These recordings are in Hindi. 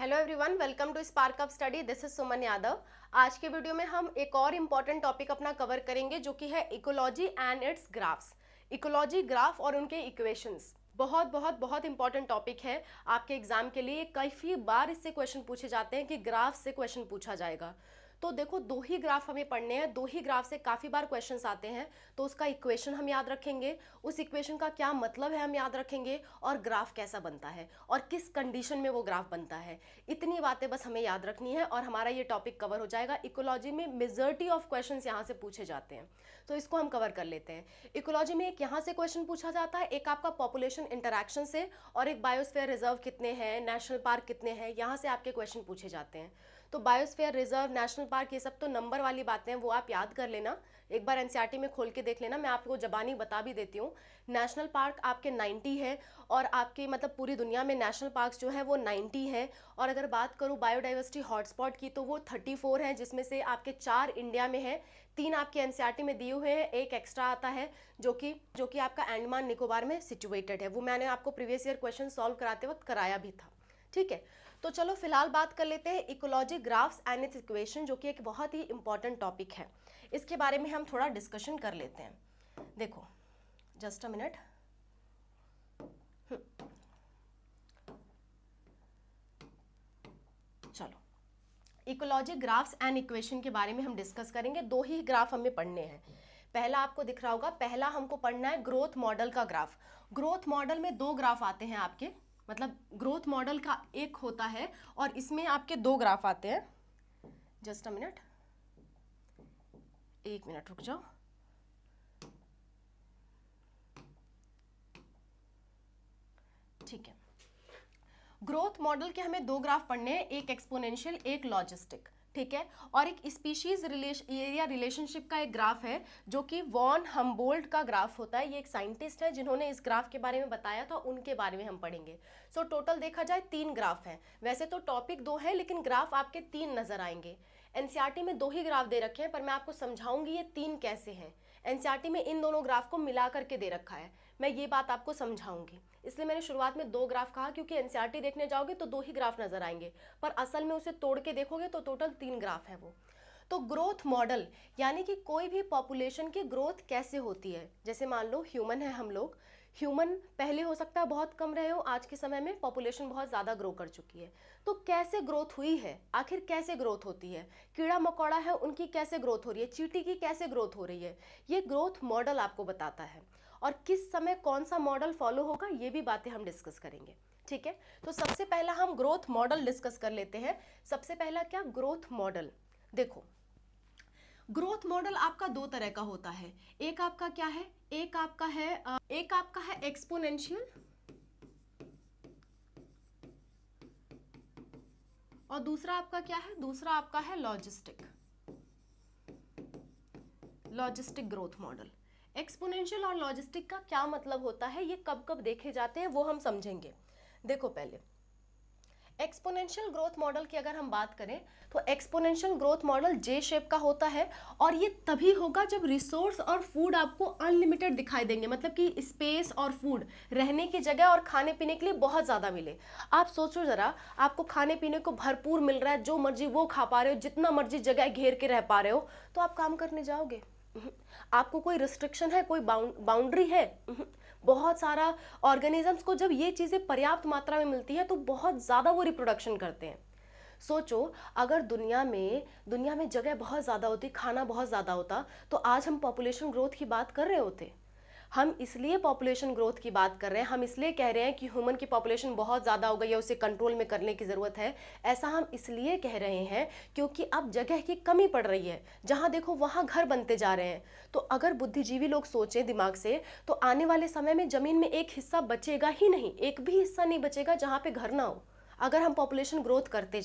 Hello everyone, welcome to Spark Up Study. This is Suman Yadav. आज के वीडियो में हम एक और इम्पॉर्टेंट टॉपिक अपना कवर करेंगे जो कि है ecology and it's graphs. Ecology, graph और उनके इक्वेशंस बहुत बहुत बहुत इंपॉर्टेंट टॉपिक है आपके एग्जाम के लिए। काफ़ी बार इससे क्वेश्चन पूछे जाते हैं कि ग्राफ से क्वेश्चन पूछा जाएगा। तो देखो, दो ही ग्राफ हमें पढ़ने हैं, दो ही ग्राफ से काफ़ी बार क्वेश्चंस आते हैं। तो उसका इक्वेशन हम याद रखेंगे, उस इक्वेशन का क्या मतलब है हम याद रखेंगे, और ग्राफ कैसा बनता है और किस कंडीशन में वो ग्राफ बनता है। इतनी बातें बस हमें याद रखनी है और हमारा ये टॉपिक कवर हो जाएगा। इकोलॉजी में मेजॉरिटी ऑफ क्वेश्चंस यहाँ से पूछे जाते हैं, तो इसको हम कवर कर लेते हैं। इकोलॉजी में एक यहाँ से क्वेश्चन पूछा जाता है, एक आपका पॉपुलेशन इंटरैक्शन से, और एक बायोस्फीयर रिजर्व कितने हैं, नेशनल पार्क कितने हैं, यहाँ से आपके क्वेश्चन पूछे जाते हैं। तो बायोस्फीयर रिजर्व, नेशनल पार्क, ये सब तो नंबर वाली बातें हैं, वो आप याद कर लेना। एक बार एनसीईआरटी में खोल के देख लेना, मैं आपको जबानी बता भी देती हूँ। नेशनल पार्क आपके 90 है, और आपकी मतलब पूरी दुनिया में नेशनल पार्क्स जो है वो 90 हैं। और अगर बात करूँ बायोडाइवर्सिटी हॉटस्पॉट की, तो वो 34 हैं, जिसमें से आपके 4 इंडिया में हैं, 3 आपके एनसीईआरटी में दिए हुए हैं, एक एक्स्ट्रा आता है जो कि आपका अंडमान निकोबार में सिचुएटेड है। वो मैंने आपको प्रीवियस ईयर क्वेश्चन सॉल्व कराते वक्त कराया भी था। ठीक है, तो चलो फिलहाल बात कर लेते हैं ecology, graphs and it's equation, जो कि एक बहुत ही इंपॉर्टेंट टॉपिक है। इसके बारे में हम थोड़ा डिस्कशन कर लेते हैं। देखो, जस्ट अ मिनट। चलो, इकोलॉजी, ग्राफ्स एंड इक्वेशन के बारे में हम डिस्कस करेंगे। दो ही ग्राफ हमें पढ़ने हैं। पहला आपको दिख रहा होगा, पहला हमको पढ़ना है ग्रोथ मॉडल का ग्राफ। ग्रोथ मॉडल में दो ग्राफ आते हैं आपके, मतलब ग्रोथ मॉडल का एक होता है और इसमें आपके दो ग्राफ आते हैं। जस्ट अ मिनट, एक मिनट रुक जाओ। ठीक है, ग्रोथ मॉडल के हमें दो ग्राफ पढ़ने हैं, एक एक्सपोनेंशियल, एक लॉजिस्टिक। ठीक है, और एक स्पीशीज एरिया रिलेशनशिप का एक ग्राफ है जो कि वॉन हम्बोल्ट का ग्राफ होता है। ये एक साइंटिस्ट है जिन्होंने इस ग्राफ के बारे में बताया था, उनके बारे में हम पढ़ेंगे। सो टोटल देखा जाए 3 ग्राफ हैं। वैसे तो टॉपिक 2 है, लेकिन ग्राफ आपके 3 नजर आएंगे। एनसीईआरटी में 2 ही ग्राफ दे रखे हैं, पर मैं आपको समझाऊंगी ये 3 कैसे हैं। एनसीईआरटी में इन दोनों ग्राफ को मिला करके दे रखा है, मैं ये बात आपको समझाऊंगी। इसलिए मैंने शुरुआत में 2 ग्राफ कहा, क्योंकि एनसीईआरटी देखने जाओगे तो 2 ही ग्राफ नजर आएंगे, पर असल में उसे तोड़ के देखोगे तो टोटल 3 ग्राफ है वो। तो ग्रोथ मॉडल यानी कि कोई भी पॉपुलेशन की ग्रोथ कैसे होती है। जैसे मान लो ह्यूमन है, हम लोग ह्यूमन पहले हो सकता है बहुत कम रहे हो, आज के समय में पॉपुलेशन बहुत ज़्यादा ग्रो कर चुकी है। तो कैसे ग्रोथ हुई है, आखिर कैसे ग्रोथ होती है, कीड़ा मकोड़ा है उनकी कैसे ग्रोथ हो रही है, चींटी की कैसे ग्रोथ हो रही है, ये ग्रोथ मॉडल आपको बताता है। और किस समय कौन सा मॉडल फॉलो होगा, ये भी बातें हम डिस्कस करेंगे। ठीक है, तो सबसे पहला हम ग्रोथ मॉडल डिस्कस कर लेते हैं। सबसे पहला क्या, ग्रोथ मॉडल। देखो, ग्रोथ मॉडल आपका 2 तरह का होता है। एक आपका क्या है, एक आपका है एक्सपोनेंशियल, और दूसरा आपका क्या है, दूसरा आपका है लॉजिस्टिक ग्रोथ मॉडल। एक्सपोनेंशियल और लॉजिस्टिक का क्या मतलब होता है, ये कब कब देखे जाते हैं वो हम समझेंगे। देखो, पहले एक्सपोनेंशियल ग्रोथ मॉडल की अगर हम बात करें तो एक्सपोनेंशियल ग्रोथ मॉडल जे शेप का होता है, और ये तभी होगा जब रिसोर्स और फूड आपको अनलिमिटेड दिखाई देंगे, मतलब कि स्पेस और फूड, रहने की जगह और खाने पीने के लिए बहुत ज़्यादा मिले। आप सोचो ज़रा, आपको खाने पीने को भरपूर मिल रहा है, जो मर्जी वो खा पा रहे हो, जितना मर्जी जगह घेर के रह पा रहे हो, तो आप काम करने जाओगे? आपको कोई रिस्ट्रिक्शन है, कोई बाउंड्री है? बहुत सारा ऑर्गेनिजम्स को जब ये चीज़ें पर्याप्त मात्रा में मिलती है तो बहुत ज़्यादा वो रिप्रोडक्शन करते हैं। सोचो, अगर दुनिया में जगह बहुत ज़्यादा होती, खाना बहुत ज़्यादा होता, तो आज हम पॉपुलेशन ग्रोथ की बात कर रहे होते। हम इसलिए पॉपुलेशन ग्रोथ की बात कर रहे हैं, हम इसलिए कह रहे हैं कि ह्यूमन की पॉपुलेशन बहुत ज़्यादा हो गई है, उसे कंट्रोल में करने की ज़रूरत है। ऐसा हम इसलिए कह रहे हैं क्योंकि अब जगह की कमी पड़ रही है, जहाँ देखो वहाँ घर बनते जा रहे हैं। तो अगर बुद्धिजीवी लोग सोचें दिमाग से, तो आने वाले समय में ज़मीन में एक हिस्सा बचेगा ही नहीं, एक भी हिस्सा नहीं बचेगा जहाँ पे घर ना हो, अगर हम पॉपुलेशन ग्रोथ करते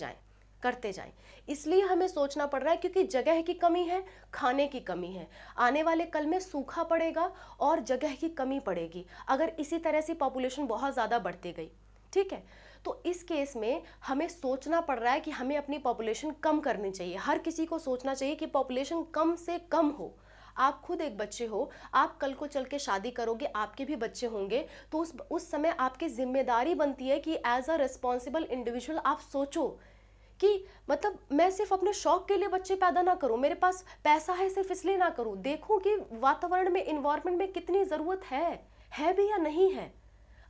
जाएं। इसलिए हमें सोचना पड़ रहा है, क्योंकि जगह की कमी है, खाने की कमी है, आने वाले कल में सूखा पड़ेगा और जगह की कमी पड़ेगी अगर इसी तरह से पॉपुलेशन बहुत ज़्यादा बढ़ती गई। ठीक है, तो इस केस में हमें सोचना पड़ रहा है कि हमें अपनी पॉपुलेशन कम करनी चाहिए। हर किसी को सोचना चाहिए कि पॉपुलेशन कम से कम हो। आप खुद एक बच्चे हो, आप कल को चल के शादी करोगे, आपके भी बच्चे होंगे, तो उस समय आपकी जिम्मेदारी बनती है कि एज अ रिस्पॉन्सिबल इंडिविजुअल आप सोचो कि मतलब मैं सिर्फ अपने शौक के लिए बच्चे पैदा ना करूं, मेरे पास पैसा है सिर्फ इसलिए ना करूं, देखूं कि वातावरण में, इन्वायरमेंट में कितनी ज़रूरत है भी या नहीं है।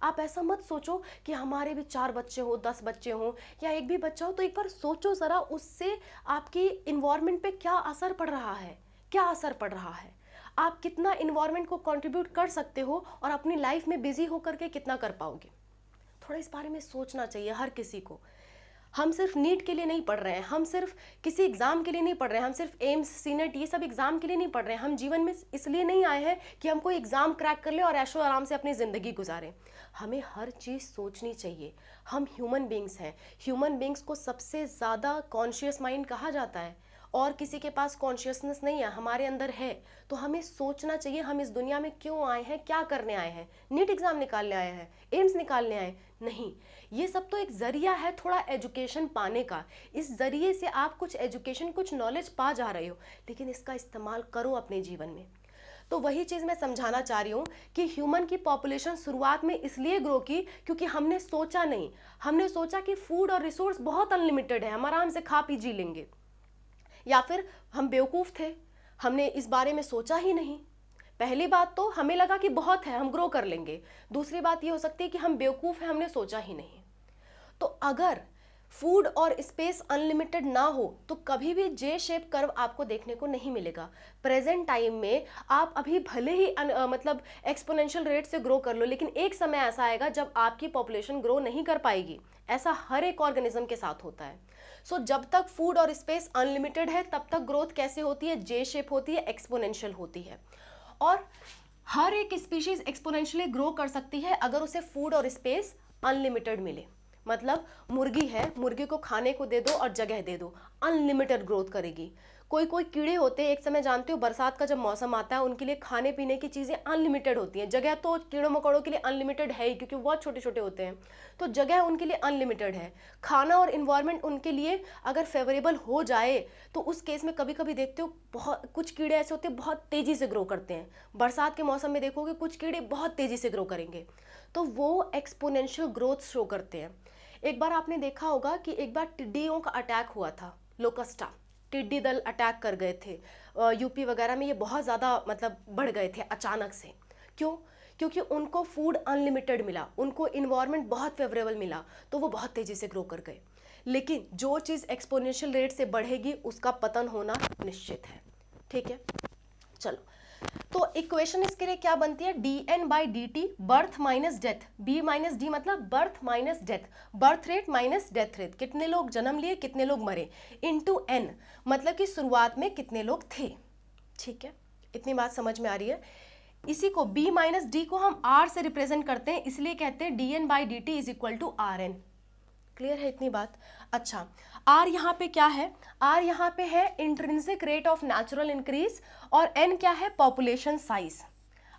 आप ऐसा मत सोचो कि हमारे भी 4 बच्चे हो, 10 बच्चे हो या एक भी बच्चा हो, तो एक बार सोचो ज़रा उससे आपकी इन्वायरमेंट पे क्या असर पड़ रहा है, क्या असर पड़ रहा है, आप कितना इन्वायरमेंट को कंट्रीब्यूट कर सकते हो और अपनी लाइफ में बिजी होकर के कितना कर पाओगे। थोड़ा इस बारे में सोचना चाहिए हर किसी को। हम सिर्फ नीट के लिए नहीं पढ़ रहे हैं, हम सिर्फ किसी एग्ज़ाम के लिए नहीं पढ़ रहे हैं, हम सिर्फ एम्स, सीनेट, ये सब एग्ज़ाम के लिए नहीं पढ़ रहे हैं। हम जीवन में इसलिए नहीं आए हैं कि हम कोई एग्ज़ाम क्रैक कर ले और ऐशो आराम से अपनी ज़िंदगी गुजारें। हमें हर चीज़ सोचनी चाहिए। हम ह्यूमन बींग्स हैं। ह्यूमन बींग्स को सबसे ज़्यादा कॉन्शियस माइंड कहा जाता है और किसी के पास कॉन्शियसनेस नहीं है, हमारे अंदर है। तो हमें सोचना चाहिए हम इस दुनिया में क्यों आए हैं, क्या करने आए हैं। नीट एग्ज़ाम निकालने आए हैं, एम्स निकालने आए नहीं, ये सब तो एक ज़रिया है थोड़ा एजुकेशन पाने का। इस ज़रिए से आप कुछ एजुकेशन, कुछ नॉलेज पा जा रहे हो, लेकिन इसका इस्तेमाल करो अपने जीवन में। तो वही चीज़ मैं समझाना चाह रही हूँ कि ह्यूमन की पॉपुलेशन शुरुआत में इसलिए ग्रो की क्योंकि हमने सोचा नहीं, हमने सोचा कि फूड और रिसोर्स बहुत अनलिमिटेड है, हम आराम से खा पी जी लेंगे, या फिर हम बेवकूफ़ थे, हमने इस बारे में सोचा ही नहीं। पहली बात तो हमें लगा कि बहुत है, हम ग्रो कर लेंगे। दूसरी बात ये हो सकती है कि हम बेवकूफ़ हैं, हमने सोचा ही नहीं। तो अगर फूड और स्पेस अनलिमिटेड ना हो तो कभी भी जे शेप कर्व आपको देखने को नहीं मिलेगा। प्रेजेंट टाइम में आप अभी भले ही मतलब एक्सपोनेंशियल रेट से ग्रो कर लो, लेकिन एक समय ऐसा आएगा जब आपकी पॉपुलेशन ग्रो नहीं कर पाएगी। ऐसा हर एक ऑर्गेनिज्म के साथ होता है। सो जब तक फूड और स्पेस अनलिमिटेड है तब तक ग्रोथ कैसे होती है, जे शेप होती है, एक्सपोनेंशियल होती है। और हर एक स्पीशीज एक्सपोनेंशियली ग्रो कर सकती है अगर उसे फूड और स्पेस अनलिमिटेड मिले। मतलब मुर्गी है, मुर्गी को खाने को दे दो और जगह दे दो, अनलिमिटेड ग्रोथ करेगी। कोई कोई कीड़े होते हैं, एक समय जानते हो बरसात का जब मौसम आता है उनके लिए खाने पीने की चीज़ें अनलिमिटेड होती हैं। जगह तो कीड़ों मकोड़ों के लिए अनलिमिटेड है ही क्योंकि वो बहुत छोटे छोटे होते हैं, तो जगह उनके लिए अनलिमिटेड है। खाना और इन्वायरमेंट उनके लिए अगर फेवरेबल हो जाए तो उस केस में कभी कभी देखते हो बहुत कुछ कीड़े ऐसे होते हैं बहुत तेज़ी से ग्रो करते हैं। बरसात के मौसम में देखोगे कुछ कीड़े बहुत तेज़ी से ग्रो करेंगे, तो वो एक्सपोनेंशियल ग्रोथ शो करते हैं। एक बार आपने देखा होगा कि एक बार टिड्डियों का अटैक हुआ था, लोकस्टा टिड्डी दल अटैक कर गए थे यूपी वगैरह में। ये बहुत ज़्यादा मतलब बढ़ गए थे अचानक से। क्यों? क्योंकि उनको फूड अनलिमिटेड मिला, उनको इन्वायरमेंट बहुत फेवरेबल मिला, तो वो बहुत तेज़ी से ग्रो कर गए। लेकिन जो चीज़ एक्सपोनेंशियल रेट से बढ़ेगी उसका पतन होना निश्चित है। ठीक है, चलो। तो इक्वेशन इसके लिए क्या बनती है, dn/dt birth minus death, b minus D मतलब birth minus death, birth rate minus death rate, कितने लोग जन्म लिए कितने लोग मरे, इनटू n मतलब कि शुरुआत में कितने लोग थे। ठीक है, इतनी बात समझ में आ रही है। इसी को b माइनस डी को हम r से रिप्रेजेंट करते हैं, इसलिए कहते हैं dn/dt is equal to rn। Clear है इतनी बात? अच्छा, आर यहाँ पे क्या है, आर यहाँ पे है intrinsic rate of natural increase और एन क्या है, पॉपुलेशन साइज।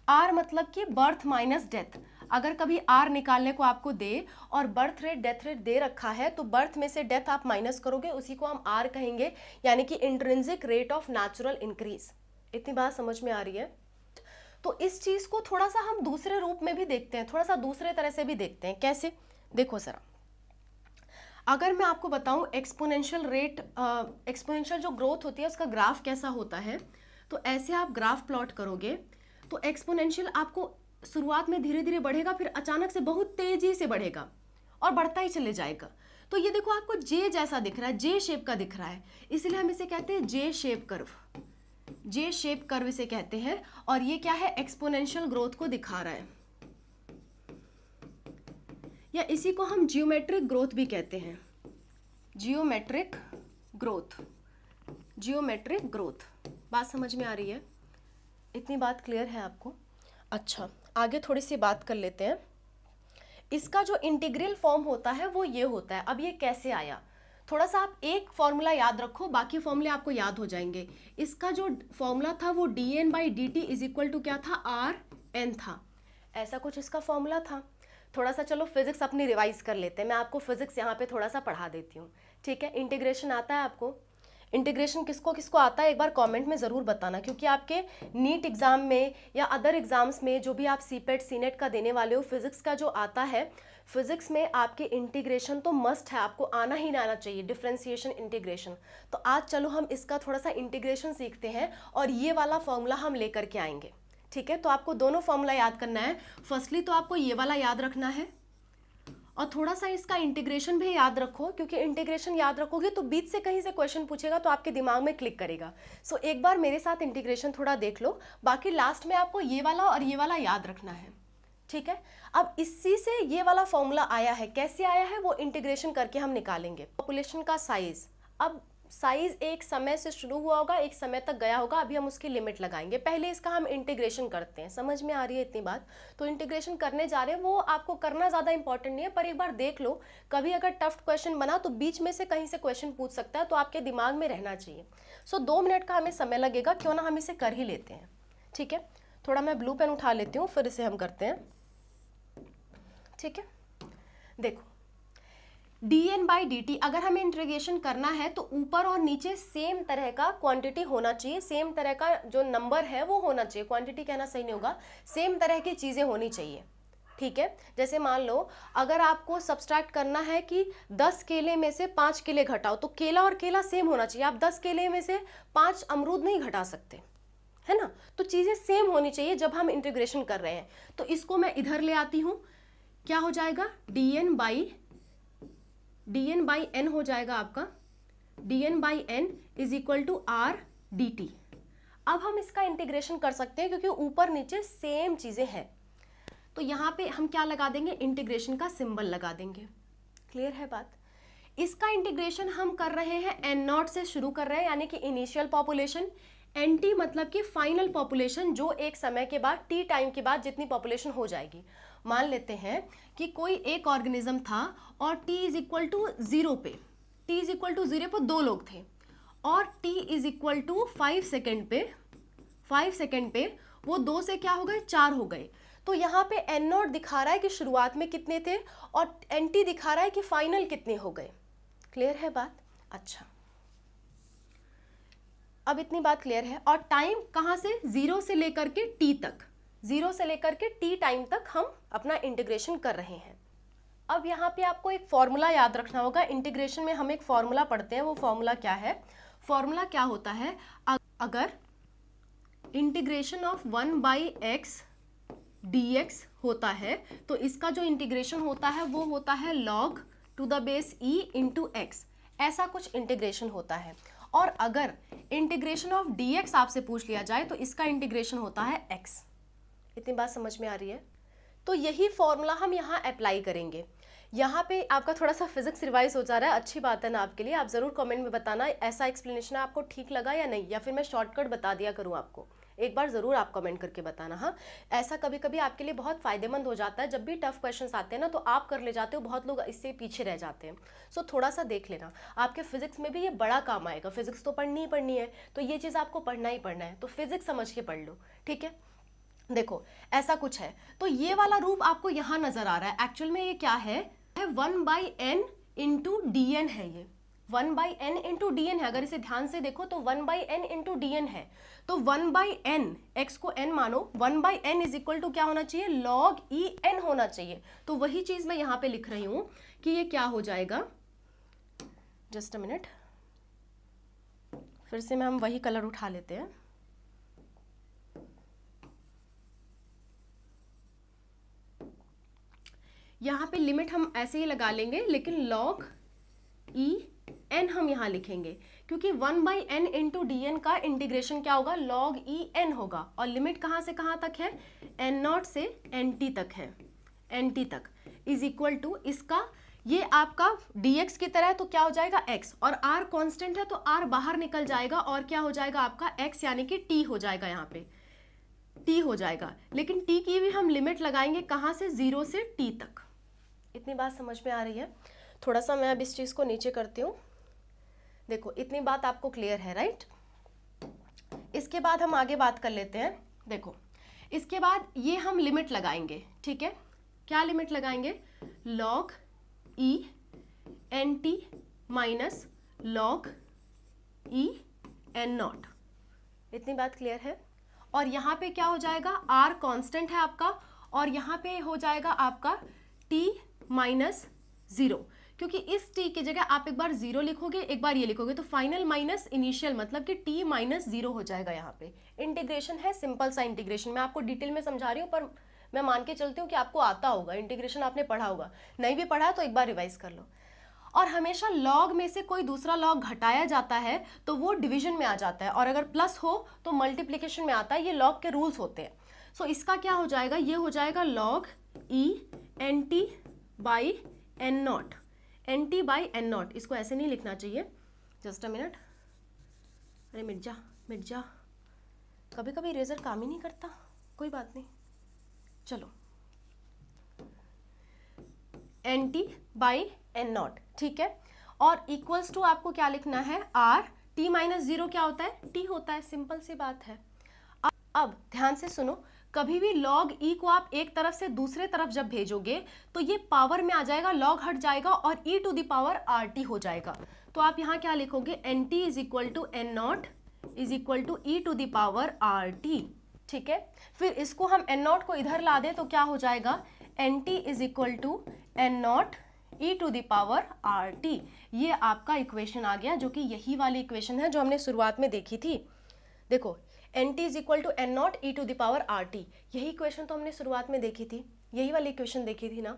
आर मतलब कि बर्थ माइनस डेथ। अगर कभी आर निकालने को आपको दे और बर्थ रेट डेथ रेट दे रखा है तो बर्थ में से डेथ आप माइनस करोगे, उसी को हम आर कहेंगे, यानी कि intrinsic rate of natural increase. इतनी बात समझ में आ रही है? तो इस चीज को थोड़ा सा हम दूसरे रूप में भी देखते हैं, थोड़ा सा दूसरे तरह से भी देखते हैं। कैसे? देखो जरा, अगर मैं आपको बताऊं एक्सपोनेंशियल रेट, एक्सपोनेंशियल जो ग्रोथ होती है उसका ग्राफ कैसा होता है, तो ऐसे आप ग्राफ प्लॉट करोगे तो एक्सपोनेंशियल आपको शुरुआत में धीरे धीरे बढ़ेगा, फिर अचानक से बहुत तेजी से बढ़ेगा और बढ़ता ही चले जाएगा। तो ये देखो आपको जे जैसा दिख रहा है, जे शेप का दिख रहा है, इसलिए हम इसे कहते हैं जे शेप कर्व। जे शेप कर्व इसे कहते हैं और ये क्या है, एक्सपोनेंशियल ग्रोथ को दिखा रहा है, या इसी को हम जियोमेट्रिक ग्रोथ भी कहते हैं। Geometric growth, geometric growth. बात समझ में आ रही है? इतनी बात क्लियर है आपको? अच्छा, आगे थोड़ी सी बात कर लेते हैं। इसका जो इंटीग्रल फॉर्म होता है वो ये होता है। अब ये कैसे आया, थोड़ा सा आप एक फॉर्मूला याद रखो, बाकी फॉर्मूले आपको याद हो जाएंगे। इसका जो फॉर्मूला था वो dn/dt इज इक्वल टू क्या था, rn था। ऐसा कुछ इसका फॉर्मूला था। थोड़ा सा चलो फिजिक्स अपनी रिवाइज कर लेते हैं, मैं आपको फिजिक्स यहाँ पे थोड़ा सा पढ़ा देती हूँ। ठीक है, इंटीग्रेशन आता है आपको? इंटीग्रेशन किसको किसको आता है एक बार कमेंट में ज़रूर बताना, क्योंकि आपके नीट एग्ज़ाम में या अदर एग्ज़ाम्स में जो भी आप सीपेट सीनेट का देने वाले हो, फिज़िक्स का जो आता है, फिज़िक्स में आपके इंटीग्रेशन तो मस्ट है, आपको आना ही आना चाहिए, डिफरेंशिएशन इंटीग्रेशन। तो आज चलो हम इसका थोड़ा सा इंटीग्रेशन सीखते हैं और ये वाला फॉर्मूला हम लेकर के आएंगे। ठीक है, तो आपको दोनों फॉर्मूला याद करना है। फर्स्टली तो आपको ये वाला याद रखना है और थोड़ा सा इसका इंटीग्रेशन भी याद रखो, क्योंकि इंटीग्रेशन याद रखोगे तो बीच से कहीं से क्वेश्चन पूछेगा तो आपके दिमाग में क्लिक करेगा। सो एक बार मेरे साथ इंटीग्रेशन थोड़ा देख लो, बाकी लास्ट में आपको ये वाला और ये वाला याद रखना है। ठीक है, अब इसी से ये वाला फॉर्मूला आया है, कैसे आया है वो इंटीग्रेशन करके हम निकालेंगे। पॉपुलेशन का साइज, अब साइज एक समय से शुरू हुआ होगा, एक समय तक गया होगा, अभी हम उसकी लिमिट लगाएंगे। पहले इसका हम इंटीग्रेशन करते हैं, समझ में आ रही है इतनी बात? तो इंटीग्रेशन करने जा रहे हैं, वो आपको करना ज़्यादा इंपॉर्टेंट नहीं है, पर एक बार देख लो, कभी अगर टफ क्वेश्चन बना तो बीच में से कहीं से क्वेश्चन पूछ सकता है, तो आपके दिमाग में रहना चाहिए। सो 2 मिनट का हमें समय लगेगा, क्यों ना हम इसे कर ही लेते हैं। ठीक है, थोड़ा मैं ब्लू पेन उठा लेती हूँ, फिर इसे हम करते हैं। ठीक है, देखो dn/dt अगर हमें इंटीग्रेशन करना है तो ऊपर और नीचे सेम तरह का क्वांटिटी होना चाहिए, सेम तरह का जो नंबर है वो होना चाहिए, क्वांटिटी कहना सही नहीं होगा, सेम तरह की चीज़ें होनी चाहिए। ठीक है, जैसे मान लो अगर आपको सब्सट्रैक्ट करना है कि 10 केले में से 5 केले घटाओ, तो केला और केला सेम होना चाहिए। आप 10 केले में से 5 अमरूद नहीं घटा सकते, है ना? तो चीज़ें सेम होनी चाहिए जब हम इंटीग्रेशन कर रहे हैं। तो इसको मैं इधर ले आती हूँ, क्या हो जाएगा, dn/n हो जाएगा आपका, dn/n is equal to R D T. अब हम इसका इंटीग्रेशन कर सकते हैं क्योंकि ऊपर नीचे सेम चीज़ें हैं, तो यहाँ पे हम क्या लगा देंगे, इंटीग्रेशन का सिंबल लगा देंगे। क्लियर है बात? इसका इंटीग्रेशन हम कर रहे हैं n0 से शुरू कर रहे हैं, यानी कि इनिशियल पॉपुलेशन, nt मतलब कि फाइनल पॉपुलेशन, जो एक समय के बाद t टाइम के बाद जितनी पॉपुलेशन हो जाएगी। मान लेते हैं कि कोई एक ऑर्गेनिज्म था और t इज इक्वल टू 0 पे, t इज इक्वल टू 0 पे 2 लोग थे, और t is equal to 5 second पे वो 2 से क्या हो गए, 4 हो गए। तो यहाँ पे n0 दिखा रहा है कि शुरुआत में कितने थे और nt दिखा रहा है कि फाइनल कितने हो गए। क्लियर है बात? अच्छा, अब इतनी बात क्लियर है। और टाइम कहाँ से, 0 से लेकर के t तक, 0 से लेकर के t टाइम तक हम अपना इंटीग्रेशन कर रहे हैं। अब यहाँ पे आपको एक फॉर्मूला याद रखना होगा, इंटीग्रेशन में हम एक फॉर्मूला पढ़ते हैं, वो फॉर्मूला क्या है? फॉर्मूला क्या होता है, अगर इंटीग्रेशन ऑफ 1/x dx होता है तो इसका जो इंटीग्रेशन होता है वो होता है log to the base e into X, ऐसा कुछ इंटीग्रेशन होता है। और अगर इंटीग्रेशन ऑफ dx आपसे पूछ लिया जाए तो इसका इंटीग्रेशन होता है x। इतनी बात समझ में आ रही है? तो यही फॉर्मूला हम यहाँ अप्लाई करेंगे। यहाँ पे आपका थोड़ा सा फिजिक्स रिवाइज हो जा रहा है, अच्छी बात है ना आपके लिए। आप ज़रूर कमेंट में बताना ऐसा एक्सप्लेनेशन आपको ठीक लगा या नहीं, या फिर मैं शॉर्टकट बता दिया करूँ आपको। एक बार ज़रूर आप कमेंट करके बताना। हाँ, ऐसा कभी कभी आपके लिए बहुत फ़ायदेमंद हो जाता है, जब भी टफ क्वेश्चंस आते हैं ना तो आप कर ले जाते हो, बहुत लोग इससे पीछे रह जाते हैं। सो थोड़ा सा देख लेना, आपके फिजिक्स में भी ये बड़ा काम आएगा। फिजिक्स तो पढ़नी ही पढ़नी है, तो ये चीज़ आपको पढ़ना ही पढ़ना है, तो फिजिक्स समझ के पढ़ लो। ठीक है, देखो ऐसा कुछ है, तो ये वाला रूप आपको यहाँ नज़र आ रहा है। एक्चुअल में ये क्या है, 1/n इंटू डी एन है, ये 1/n इंटू डी एन है। अगर इसे ध्यान से देखो तो 1/n इंटू डी एन है, तो 1/n, x को n मानो, 1/n इज इक्वल टू क्या होना चाहिए, log e n होना चाहिए। तो वही चीज़ मैं यहाँ पे लिख रही हूँ कि ये क्या हो जाएगा, जस्ट अ मिनट, फिर से मैं हम वही कलर उठा लेते हैं। यहाँ पे लिमिट हम ऐसे ही लगा लेंगे, लेकिन log e n हम यहाँ लिखेंगे, क्योंकि 1/n इंटू डी एन का इंटीग्रेशन क्या होगा, log e n होगा। और लिमिट कहाँ से कहाँ तक है, n0 से nt तक है, nt तक इज इक्वल टू इसका, ये आपका dx की तरह है तो क्या हो जाएगा x, और r कांस्टेंट है तो r बाहर निकल जाएगा और क्या हो जाएगा आपका x, यानी कि t हो जाएगा, यहाँ पे t हो जाएगा। लेकिन t की भी हम लिमिट लगाएंगे कहाँ से, 0 से t तक। इतनी बात समझ में आ रही है? थोड़ा सा मैं अब इस चीज़ को नीचे करती हूँ। देखो इतनी बात आपको क्लियर है, राइट? इसके बाद हम आगे बात कर लेते हैं। देखो इसके बाद ये हम लिमिट लगाएंगे, ठीक है? क्या लिमिट लगाएंगे, log e nt minus log E N naught. इतनी बात क्लियर है। और यहाँ पे क्या हो जाएगा, आर कांस्टेंट है आपका, और यहाँ पे हो जाएगा आपका टी माइनस जीरो, क्योंकि इस टी की जगह आप एक बार जीरो लिखोगे, एक बार ये लिखोगे, तो फाइनल माइनस इनिशियल मतलब कि टी माइनस जीरो हो जाएगा। यहाँ पे इंटीग्रेशन है, सिंपल सा इंटीग्रेशन, मैं आपको डिटेल में समझा रही हूँ, पर मैं मान के चलती हूँ कि आपको आता होगा, इंटीग्रेशन आपने पढ़ा होगा, नहीं भी पढ़ा तो एक बार रिवाइज कर लो। और हमेशा लॉग में से कोई दूसरा लॉग घटाया जाता है तो वो डिवीजन में आ जाता है, और अगर प्लस हो तो मल्टीप्लिकेशन में आता है। ये लॉग के रूल्स होते हैं। सो इसका क्या हो जाएगा, ये हो जाएगा log E N T by N naught, N T by N naught. इसको ऐसे नहीं लिखना चाहिए, जस्ट अ मिनट, अरे मिट जा, कभी कभी इरेजर काम ही नहीं करता, कोई बात नहीं, चलो, N T by N naught, ठीक है। और इक्वल्स टू आपको क्या लिखना है, आर टी माइनस जीरो क्या होता है, टी होता है, सिंपल सी बात है। अब ध्यान से सुनो, कभी भी लॉग ई को आप एक तरफ से दूसरे तरफ जब भेजोगे तो ये पावर में आ जाएगा, लॉग हट जाएगा और E to the power R T हो जाएगा। तो आप यहाँ क्या लिखोगे, N T is equal to N naught is equal to E to the power R T, ठीक है। फिर इसको हम एन नॉट को इधर ला दें तो क्या हो जाएगा, N T is equal to N naught E to the power R T. ये आपका इक्वेशन आ गया, जो कि यही वाली इक्वेशन है जो हमने शुरुआत में देखी थी। देखो, N T is equal to N naught E to the power R T, यही इक्वेशन तो हमने शुरुआत में देखी थी, यही वाली इक्वेशन देखी थी ना।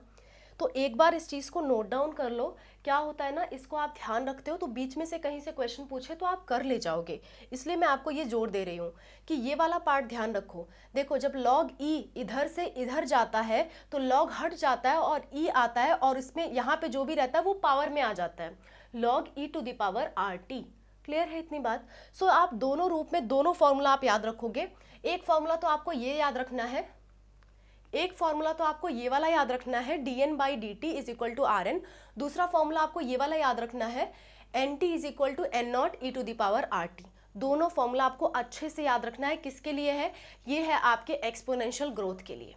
तो एक बार इस चीज़ को नोट डाउन कर लो। क्या होता है ना, इसको आप ध्यान रखते हो तो बीच में से कहीं से क्वेश्चन पूछे तो आप कर ले जाओगे, इसलिए मैं आपको ये जोर दे रही हूँ कि ये वाला पार्ट ध्यान रखो। देखो, जब लॉग ई इधर से इधर जाता है तो लॉग हट जाता है और ई आता है, और इसमें यहाँ पे जो भी रहता है वो पावर में आ जाता है, log E to the power R T. Clear है इतनी बात। सो आप दोनों रूप में दोनों फॉर्मूला आप याद रखोगे। एक फॉर्मूला तो आपको ये याद रखना है, एक फॉर्मूला तो आपको ये वाला याद रखना है, D N by D T is equal to R N. दूसरा फॉर्मूला आपको ये वाला याद रखना है, N T is equal to N naught E to the power R T. दोनों फॉर्मूला आपको अच्छे से याद रखना है। किसके लिए है, ये है आपके एक्सपोनेंशियल ग्रोथ के लिए।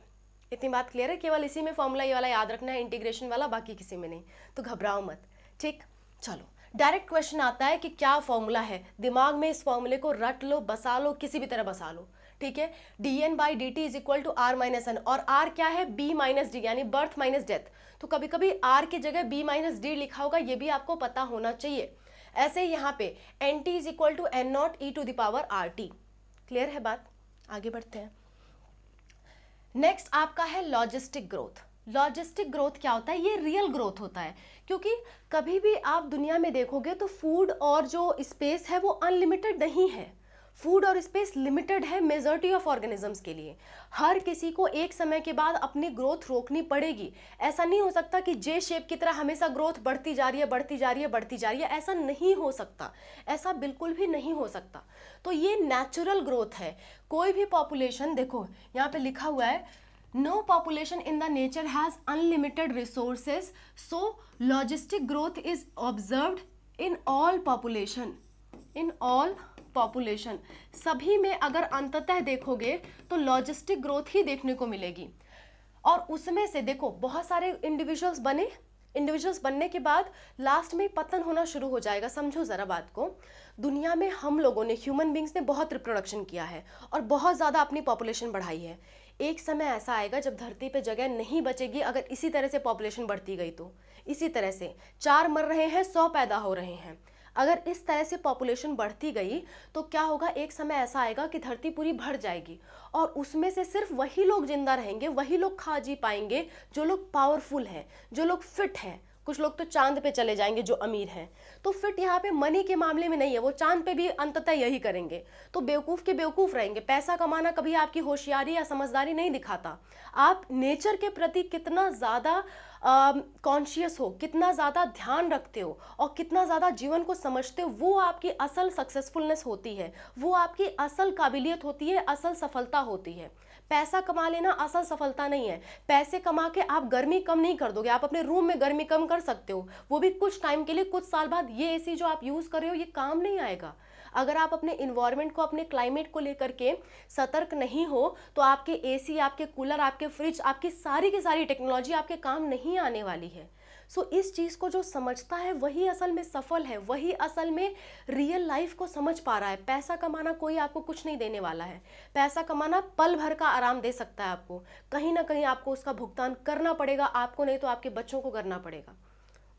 इतनी बात क्लियर है, केवल इसी में फॉर्मूला ये वाला याद रखना है, इंटीग्रेशन वाला, बाकी किसी में नहीं, तो घबराओ मत, ठीक। चलो, डायरेक्ट क्वेश्चन आता है कि क्या फॉर्मूला है, दिमाग में इस फॉर्मूले को रट लो, बसा लो, किसी भी तरह बसा लो, ठीक है। D N by D T is equal to R minus N, और आर क्या है, बी माइनस डी, यानी बर्थ माइनस डेथ। तो कभी कभी आर की जगह बी माइनस डी लिखा होगा, ये भी आपको पता होना चाहिए। ऐसे ही यहाँ पे N T is equal to N naught E to the power R T. Clear है बात, आगे बढ़ते हैं। नेक्स्ट आपका है लॉजिस्टिक ग्रोथ। लॉजिस्टिक ग्रोथ क्या होता है, ये रियल ग्रोथ होता है, क्योंकि कभी भी आप दुनिया में देखोगे तो फूड और जो स्पेस है वो अनलिमिटेड नहीं है, फूड और स्पेस लिमिटेड है मेजॉरिटी ऑफ ऑर्गेनिजम्स के लिए। हर किसी को एक समय के बाद अपनी ग्रोथ रोकनी पड़ेगी। ऐसा नहीं हो सकता कि जे शेप की तरह हमेशा ग्रोथ बढ़ती जा रही है, बढ़ती जा रही है, बढ़ती जा रही है, ऐसा नहीं हो सकता, ऐसा बिल्कुल भी नहीं हो सकता। तो ये नेचुरल ग्रोथ है। कोई भी पॉपुलेशन, देखो यहाँ पे लिखा हुआ है, no population in the nature has unlimited resources, so logistic growth is observed in all population, in all population. सभी में अगर अंततः देखोगे तो लॉजिस्टिक ग्रोथ ही देखने को मिलेगी। और उसमें से देखो, बहुत सारे इंडिविजुअल्स बने, इंडिविजुअल्स बनने के बाद लास्ट में पतन होना शुरू हो जाएगा। समझो ज़रा बात को, दुनिया में हम लोगों ने, ह्यूमन बींग्स ने बहुत रिप्रोडक्शन किया है और बहुत ज़्यादा अपनी पॉपुलेशन बढ़ाई है। एक समय ऐसा आएगा जब धरती पे जगह नहीं बचेगी, अगर इसी तरह से पॉपुलेशन बढ़ती गई तो। इसी तरह से 4 मर रहे हैं, 100 पैदा हो रहे हैं। अगर इस तरह से पॉपुलेशन बढ़ती गई तो क्या होगा, एक समय ऐसा आएगा कि धरती पूरी भर जाएगी और उसमें से सिर्फ वही लोग जिंदा रहेंगे, वही लोग खा जी पाएंगे जो लोग पावरफुल हैं, जो लोग फिट हैं। कुछ लोग तो चांद पे चले जाएंगे जो अमीर हैं। तो फिट यहाँ पे मनी के मामले में नहीं है, वो चांद पे भी अंततः यही करेंगे। तो बेवकूफ़ के बेवकूफ़ रहेंगे। पैसा कमाना कभी आपकी होशियारी या समझदारी नहीं दिखाता। आप नेचर के प्रति कितना ज़्यादा कॉन्शियस हो, कितना ज़्यादा ध्यान रखते हो और कितना ज़्यादा जीवन को समझते हो, वो आपकी असल सक्सेसफुलनेस होती है, वो आपकी असल काबिलियत होती है, असल सफलता होती है। पैसा कमा लेना असल सफलता नहीं है। पैसे कमा के आप गर्मी कम नहीं कर दोगे, आप अपने रूम में गर्मी कम कर सकते हो, वो भी कुछ टाइम के लिए, कुछ साल बाद। ये एसी जो आप यूज़ कर रहे हो ये काम नहीं आएगा। अगर आप अपने इन्वायरमेंट को, अपने क्लाइमेट को लेकर के सतर्क नहीं हो तो आपके एसी, आपके कूलर, आपके फ्रिज, आपकी सारी की सारी टेक्नोलॉजी आपके काम नहीं आने वाली है। सो इस चीज़ को जो समझता है वही असल में सफल है, वही असल में रियल लाइफ को समझ पा रहा है। पैसा कमाना कोई आपको कुछ नहीं देने वाला है। पैसा कमाना पल भर का आराम दे सकता है आपको, कहीं ना कहीं आपको उसका भुगतान करना पड़ेगा, आपको नहीं तो आपके बच्चों को करना पड़ेगा।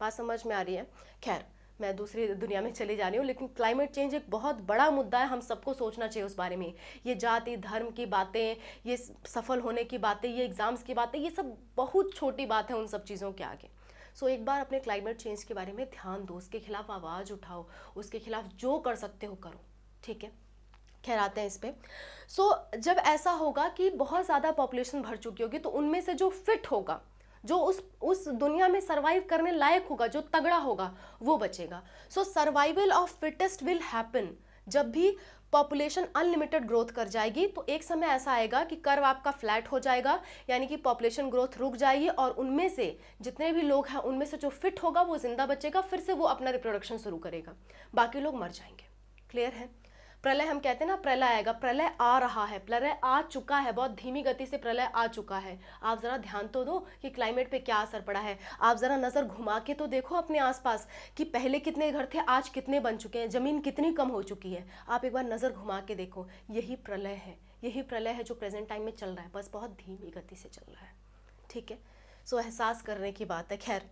बात समझ में आ रही है? खैर, मैं दूसरी दुनिया में चली जा रही हूँ, लेकिन क्लाइमेट चेंज एक बहुत बड़ा मुद्दा है, हम सबको सोचना चाहिए उस बारे में। ये जाति धर्म की बातें, ये सफल होने की बातें, ये एग्जाम्स की बातें, ये सब बहुत छोटी बात है उन सब चीज़ों के आगे। सो एक बार अपने क्लाइमेट चेंज के बारे में ध्यान दो, उसके खिलाफ आवाज़ उठाओ, उसके खिलाफ जो कर सकते हो करो, ठीक है? खैर, आते हैं इस पे। सो जब ऐसा होगा कि बहुत ज़्यादा पॉपुलेशन भर चुकी होगी, तो उनमें से जो फिट होगा, जो उस दुनिया में सरवाइव करने लायक होगा, जो तगड़ा होगा, वो बचेगा। So survival of fittest will happen. जब भी पॉपुलेशन अनलिमिटेड ग्रोथ कर जाएगी तो एक समय ऐसा आएगा कि कर्व आपका फ्लैट हो जाएगा, यानी कि पॉपुलेशन ग्रोथ रुक जाएगी, और उनमें से जितने भी लोग हैं उनमें से जो फिट होगा वो जिंदा बचेगा, फिर से वो अपना रिप्रोडक्शन शुरू करेगा, बाकी लोग मर जाएंगे। क्लियर है? प्रलय, हम कहते हैं ना प्रलय आएगा, प्रलय आ रहा है, प्रलय आ चुका है, बहुत धीमी गति से प्रलय आ चुका है। आप जरा ध्यान तो दो कि क्लाइमेट पे क्या असर पड़ा है। आप जरा नजर घुमा के तो देखो अपने आसपास कि पहले कितने घर थे, आज कितने बन चुके हैं, जमीन कितनी कम हो चुकी है। आप एक बार नजर घुमा के देखो, यही प्रलय है, यही प्रलय है जो प्रेजेंट टाइम में चल रहा है, बस बहुत धीमी गति से चल रहा है, ठीक है? सो एहसास करने की बात है। खैर,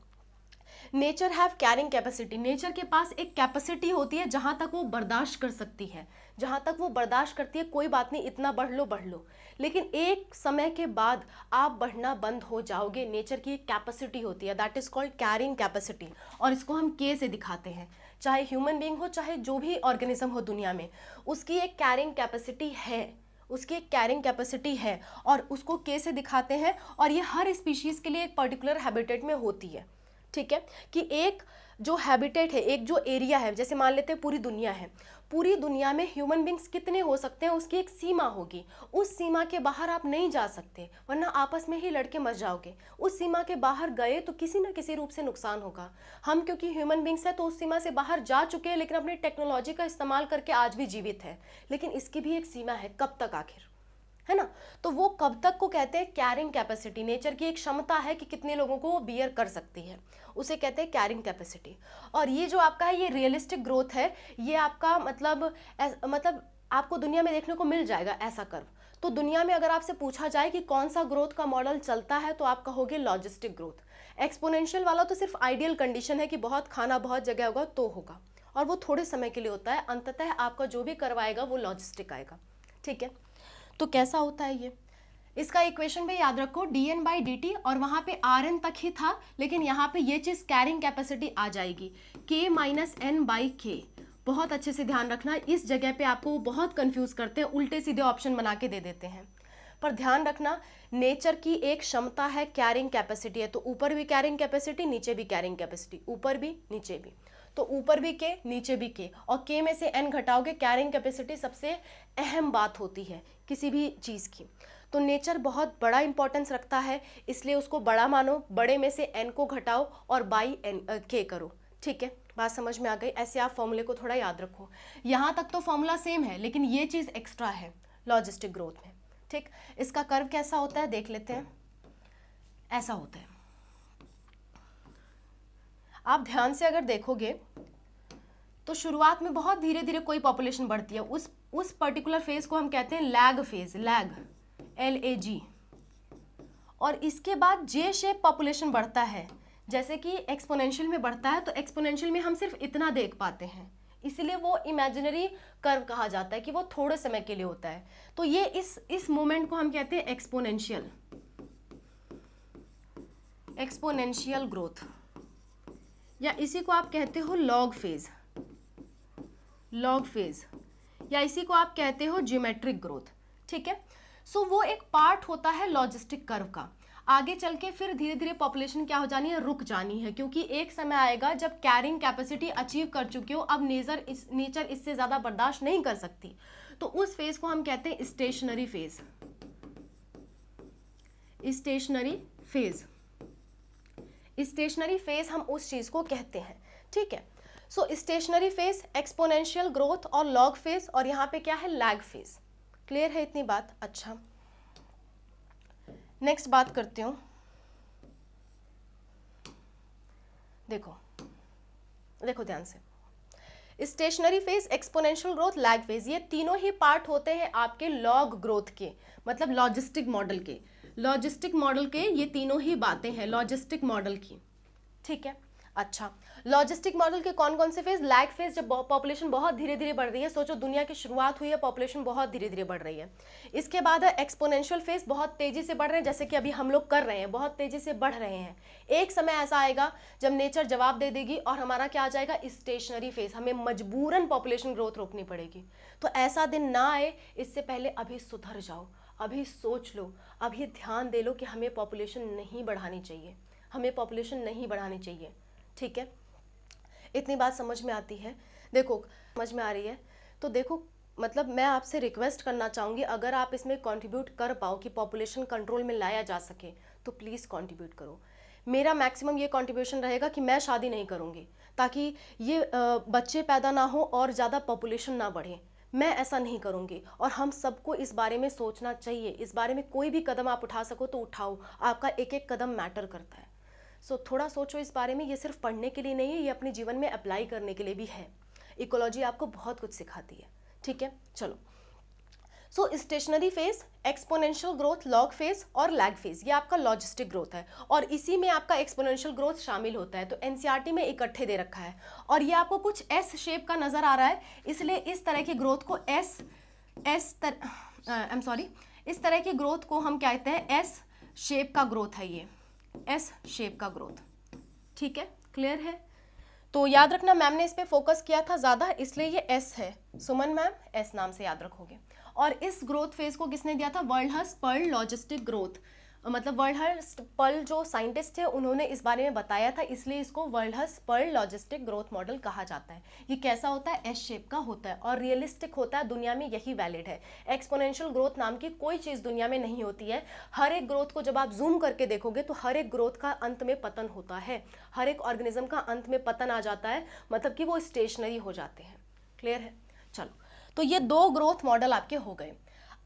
nature have carrying capacity. Nature के पास एक कैपेसिटी होती है जहां तक वो बर्दाश्त कर सकती है, जहां तक वो बर्दाश्त करती है, कोई बात नहीं, इतना बढ़ लो, लेकिन एक समय के बाद आप बढ़ना बंद हो जाओगे। नेचर की एक कैपेसिटी होती है, that is called carrying capacity, और इसको हम के से दिखाते हैं। चाहे ह्यूमन बीइंग हो, चाहे जो भी ऑर्गेनिज्म हो दुनिया में, उसकी एक कैरिंग कैपेसिटी है, उसकी एक कैरिंग कैपेसिटी है, और उसको के से दिखाते हैं। और ये हर स्पीशीज के लिए एक पर्टिकुलर हैबिटेट में होती है, ठीक है? कि एक जो हैबिटेट है, एक जो एरिया है, जैसे मान लेते हैं पूरी दुनिया है, पूरी दुनिया में ह्यूमन बींग्स कितने हो सकते हैं, उसकी एक सीमा होगी। उस सीमा के बाहर आप नहीं जा सकते, वरना आपस में ही लड़के मर जाओगे। उस सीमा के बाहर गए तो किसी ना किसी रूप से नुकसान होगा। हम क्योंकि ह्यूमन बींग्स हैं तो उस सीमा से बाहर जा चुके हैं, लेकिन अपनी टेक्नोलॉजी का इस्तेमाल करके आज भी जीवित है, लेकिन इसकी भी एक सीमा है, कब तक आखिर, है ना? तो वो कब तक को कहते हैं कैरिंग कैपेसिटी। नेचर की एक क्षमता है कि कितने लोगों को वो बियर कर सकती है, उसे कहते हैं कैरिंग कैपेसिटी। और ये जो आपका है, ये रियलिस्टिक ग्रोथ है, ये आपका मतलब आपको दुनिया में देखने को मिल जाएगा ऐसा कर्व। तो दुनिया में अगर आपसे पूछा जाए कि कौन सा ग्रोथ का मॉडल चलता है, तो आप कहोगे लॉजिस्टिक ग्रोथ। एक्सपोनेंशियल वाला तो सिर्फ आइडियल कंडीशन है कि बहुत खाना बहुत जगह होगा तो होगा, और वो थोड़े समय के लिए होता है, अंततः आपका जो भी कर्व आएगा वो लॉजिस्टिक आएगा, ठीक है? तो कैसा होता है ये, इसका इक्वेशन भी याद रखो, dn/dt, और वहां पे rn तक ही था, लेकिन यहाँ पे ये चीज कैरिंग कैपेसिटी आ जाएगी, k - n/k। बहुत अच्छे से ध्यान रखना, इस जगह पे आपको बहुत कंफ्यूज करते हैं, उल्टे सीधे ऑप्शन बना के दे देते हैं। पर ध्यान रखना, नेचर की एक क्षमता है, कैरिंग कैपेसिटी है, तो ऊपर भी कैरिंग कैपेसिटी, नीचे भी कैरिंग कैपेसिटी, ऊपर भी नीचे भी, तो ऊपर भी के नीचे भी के, और के में से n घटाओगे। कैरिंग कैपेसिटी सबसे अहम बात होती है किसी भी चीज़ की। तो नेचर बहुत बड़ा इंपॉर्टेंस रखता है, इसलिए उसको बड़ा मानो, बड़े में से n को घटाओ और बाई k करो, ठीक है? बात समझ में आ गई? ऐसे आप फॉर्मूले को थोड़ा याद रखो। यहाँ तक तो फॉर्मूला सेम है, लेकिन ये चीज़ एक्स्ट्रा है लॉजिस्टिक ग्रोथ में, ठीक? इसका कर्व कैसा होता है देख लेते हैं। ऐसा होता है, आप ध्यान से अगर देखोगे तो शुरुआत में बहुत धीरे धीरे कोई पॉपुलेशन बढ़ती है, उस पर्टिकुलर फेज को हम कहते हैं लैग फेज, लैग, LAG। और इसके बाद जे शेप पॉपुलेशन बढ़ता है, जैसे कि एक्सपोनेंशियल में बढ़ता है। तो एक्सपोनेंशियल में हम सिर्फ इतना देख पाते हैं, इसलिए वो इमेजिनरी कर्व कहा जाता है कि वो थोड़े समय के लिए होता है। तो ये इस मोमेंट को हम कहते हैं एक्सपोनेंशियल, एक्सपोनेंशियल ग्रोथ, या इसी को आप कहते हो लॉग फेज, लॉग फेज, या इसी को आप कहते हो ज्योमेट्रिक ग्रोथ, ठीक है? सो वो एक पार्ट होता है लॉजिस्टिक कर्व का। आगे चल के फिर धीरे धीरे पॉपुलेशन क्या हो जानी है, रुक जानी है, क्योंकि एक समय आएगा जब कैरिंग कैपेसिटी अचीव कर चुकी हो, अब नेचर इससे ज़्यादा बर्दाश्त नहीं कर सकती, तो उस फेज को हम कहते हैं stationary phase, stationary phase. Stationary phase हम उस चीज़ को कहते हैं, ठीक है? सो स्टेशनरी फेज, एक्सपोनेंशियल ग्रोथ और लॉग फेज, और यहाँ पे क्या है, लैग फेज। क्लियर है इतनी बात? अच्छा, नेक्स्ट बात करती हूँ। देखो देखो ध्यान से, stationery phase, exponential growth, lag phase, ये तीनों ही पार्ट होते हैं आपके लॉग ग्रोथ के, मतलब लॉजिस्टिक मॉडल के। लॉजिस्टिक मॉडल के ये तीनों ही बातें हैं लॉजिस्टिक मॉडल की, ठीक है। अच्छा, लॉजिस्टिक मॉडल के कौन कौन से फेज? लैग फेज, जब पॉपुलेशन बहुत धीरे धीरे बढ़ रही है, सोचो दुनिया की शुरुआत हुई है, पॉपुलेशन बहुत धीरे धीरे बढ़ रही है। इसके बाद है एक्सपोनेंशियल फेज, बहुत तेजी से बढ़ रहे हैं, जैसे कि अभी हम लोग कर रहे हैं, बहुत तेजी से बढ़ रहे हैं। एक समय ऐसा आएगा जब नेचर जवाब दे देगी और हमारा क्या आ जाएगा? स्टेशनरी फेज, हमें मजबूरन पॉपुलेशन ग्रोथ रोकनी पड़ेगी। तो ऐसा दिन ना आए, इससे पहले अभी सुधर जाओ, अभी सोच लो, अभी ध्यान दे लो कि हमें पॉपुलेशन नहीं बढ़ानी चाहिए, हमें पॉपुलेशन नहीं बढ़ानी चाहिए, ठीक है। इतनी बात समझ में आती है? देखो समझ में आ रही है तो देखो, मतलब मैं आपसे रिक्वेस्ट करना चाहूँगी, अगर आप इसमें कंट्रीब्यूट कर पाओ कि पॉपुलेशन कंट्रोल में लाया जा सके तो प्लीज़ कंट्रीब्यूट करो। मेरा मैक्सिमम ये कंट्रीब्यूशन रहेगा कि मैं शादी नहीं करूँगी ताकि ये बच्चे पैदा ना हो और ज़्यादा पॉपुलेशन ना बढ़े। मैं ऐसा नहीं करूँगी और हम सबको इस बारे में सोचना चाहिए। इस बारे में कोई भी कदम आप उठा सको तो उठाओ, आपका एक एक कदम मैटर करता है। सो थोड़ा सोचो इस बारे में, ये सिर्फ पढ़ने के लिए नहीं है, ये अपने जीवन में अप्लाई करने के लिए भी है। इकोलॉजी आपको बहुत कुछ सिखाती है, ठीक है। चलो, so stationary phase, exponential growth, log phase और लैग फेज, ये आपका लॉजिस्टिक ग्रोथ है और इसी में आपका एक्सपोनेंशियल ग्रोथ शामिल होता है। तो एनसीईआरटी में इकट्ठे दे रखा है और ये आपको कुछ एस शेप का नजर आ रहा है, इसलिए इस तरह की ग्रोथ को इस तरह की ग्रोथ को हम कहते हैं एस शेप का ग्रोथ है, ये एस शेप का ग्रोथ, ठीक है। क्लियर है? तो याद रखना, मैम ने इस पे फोकस किया था ज़्यादा, इसलिए ये एस है। सुमन मैम एस नाम से याद रखोगे। और इस ग्रोथ फेज को किसने दिया था? वर्ल्ड पर्ल लॉजिस्टिक ग्रोथ, मतलब वर्ल्ड पर्ल जो साइंटिस्ट थे उन्होंने इस बारे में बताया था, इसलिए इसको Verhulst Pearl logistic growth model कहा जाता है। ये कैसा होता है? एस शेप का होता है और रियलिस्टिक होता है, दुनिया में यही वैलिड है। एक्सपोनेंशियल ग्रोथ नाम की कोई चीज़ दुनिया में नहीं होती है। हर एक ग्रोथ को जब आप जूम करके देखोगे तो हर एक ग्रोथ का अंत में पतन होता है, हर एक ऑर्गेनिज्म का अंत में पतन आ जाता है, मतलब कि वो स्टेशनरी हो जाते हैं। क्लियर है? चलो, तो ये दो ग्रोथ मॉडल आपके हो गए।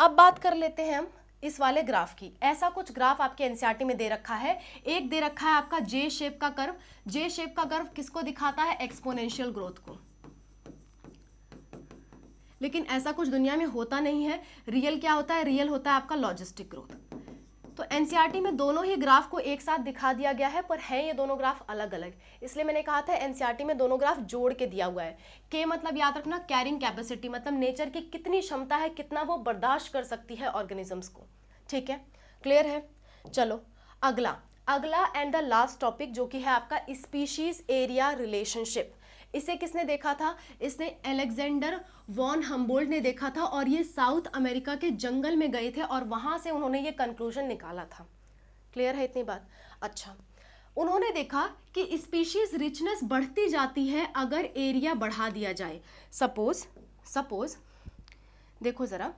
अब बात कर लेते हैं हम इस वाले ग्राफ की। ऐसा कुछ ग्राफ आपके एनसीईआरटी में दे रखा है। एक दे रखा है आपका जे शेप का कर्व। जे शेप का कर्व किसको दिखाता है? एक्सपोनेंशियल ग्रोथ को। लेकिन ऐसा कुछ दुनिया में होता नहीं है। रियल क्या होता है? रियल होता है आपका लॉजिस्टिक ग्रोथ। तो एनसीईआरटी में दोनों ही ग्राफ को एक साथ दिखा दिया गया है, पर है ये दोनों ग्राफ अलग अलग, इसलिए मैंने कहा था एनसीईआरटी में दोनों ग्राफ जोड़ के दिया हुआ है। के मतलब याद रखना कैरिंग कैपेसिटी, मतलब नेचर की कितनी क्षमता है, कितना वो बर्दाश्त कर सकती है ऑर्गेनिजम्स को, ठीक है। क्लियर है? चलो अगला एंड द लास्ट टॉपिक जो कि है आपका स्पीशीज एरिया रिलेशनशिप। इसे किसने देखा था? इसने अलेक्जेंडर वॉन हम्बोल्ट ने देखा था और ये साउथ अमेरिका के जंगल में गए थे और वहां से उन्होंने ये कंक्लूजन निकाला था। क्लियर है इतनी बात? अच्छा, उन्होंने देखा कि स्पीशीज रिचनेस बढ़ती जाती है अगर एरिया बढ़ा दिया जाए। सपोज देखो जरा,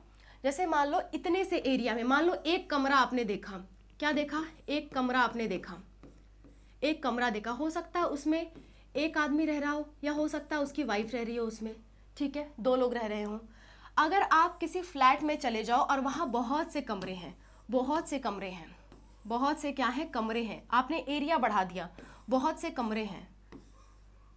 जैसे मान लो इतने से एरिया में, मान लो एक कमरा आपने देखा, क्या देखा? एक कमरा आपने देखा, एक कमरा देखा, हो सकता है उसमें एक आदमी रह रहा हो या हो सकता है उसकी वाइफ रह रही हो उसमें, ठीक है, दो लोग रह रहे हो। अगर आप किसी फ्लैट में चले जाओ और वहाँ बहुत से कमरे हैं, बहुत से क्या है? कमरे हैं। आपने एरिया बढ़ा दिया, बहुत से कमरे हैं,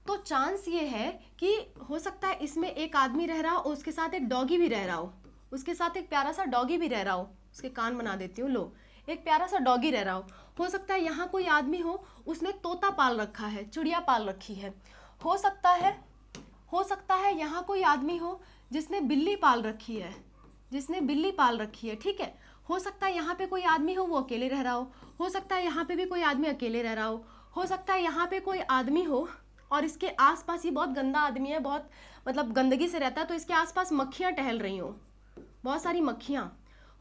तो चांस ये है कि हो सकता है इसमें एक आदमी रह रहा हो और उसके साथ एक डॉगी भी रह रहा हो, उसके साथ एक प्यारा सा डॉगी भी रह रहा हो। उसके कान बना देती हूँ, लो, एक प्यारा सा डॉगी रह रहा हो सकता है यहाँ कोई आदमी हो उसने तोता पाल रखा है, चिड़िया पाल रखी है। हो सकता है यहाँ कोई आदमी हो जिसने बिल्ली पाल रखी है, ठीक है। हो सकता है यहाँ पे कोई आदमी हो वो अकेले रह रहा हो सकता है यहाँ पे भी कोई आदमी अकेले रह रहा हो सकता है यहाँ पे कोई आदमी हो और इसके आसपास ही बहुत गंदा आदमी है, बहुत मतलब गंदगी से रहता है, तो इसके आसपास मक्खियाँ टहल रही हो, बहुत सारी मक्खियाँ।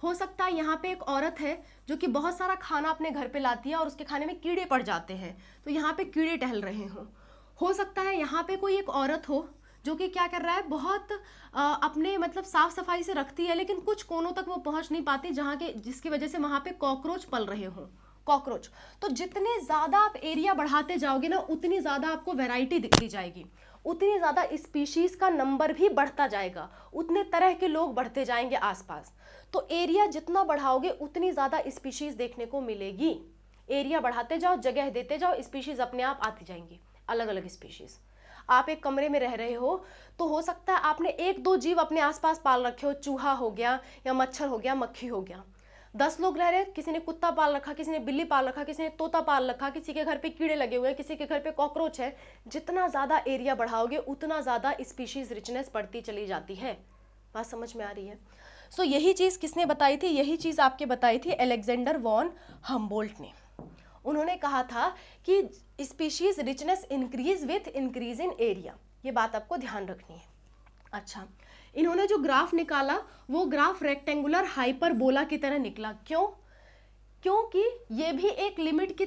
हो सकता है यहाँ पे एक औरत है जो कि बहुत सारा खाना अपने घर पे लाती है और उसके खाने में कीड़े पड़ जाते हैं, तो यहाँ पे कीड़े टहल रहे हों। हो सकता है यहाँ पे कोई एक औरत हो जो कि क्या कर रहा है, बहुत अपने मतलब साफ सफाई से रखती है, लेकिन कुछ कोनों तक वो पहुँच नहीं पाती जहाँ के, जिसकी वजह से वहाँ पे कॉकरोच पल रहे हों, कॉकरोच। तो जितने ज़्यादा आप एरिया बढ़ाते जाओगे ना, उतनी ज़्यादा आपको वैरायटी दिखती जाएगी, उतनी ज़्यादा स्पीशीज का नंबर भी बढ़ता जाएगा, उतने तरह के लोग बढ़ते जाएंगे आसपास। तो एरिया जितना बढ़ाओगे उतनी ज़्यादा स्पीशीज देखने को मिलेगी। एरिया बढ़ाते जाओ, जगह देते जाओ, स्पीशीज अपने आप आती जाएंगी। अलग अलग स्पीशीज। आप एक कमरे में रह रहे हो तो हो सकता है आपने 1-2 जीव अपने आसपास पाल रखे हो, चूहा हो गया या मच्छर हो गया, मक्खी हो गया। 10 लोग रह रहे हैं, किसी ने कुत्ता पाल रखा, किसी ने बिल्ली पाल रखा, किसी ने तोता पाल रखा, किसी के घर पे कीड़े लगे हुए हैं, किसी के घर पे कॉकरोच है। जितना ज़्यादा एरिया बढ़ाओगे उतना ज़्यादा स्पीशीज रिचनेस बढ़ती चली जाती है। बात समझ में आ रही है? सो यही चीज़ किसने बताई थी? यही चीज़ आपके बताई थी अलेक्जेंडर वॉन हम्बोल्ट ने। उन्होंने कहा था कि species richness increase with increase in area. ये बात आपको ध्यान रखनी है। अच्छा, इन्होंने जो ग्राफ निकाला वो ग्राफ रेक्टेंगुलर हाइपरबोला की तरह निकला। क्यों? क्योंकि ये भी एक लिमिट की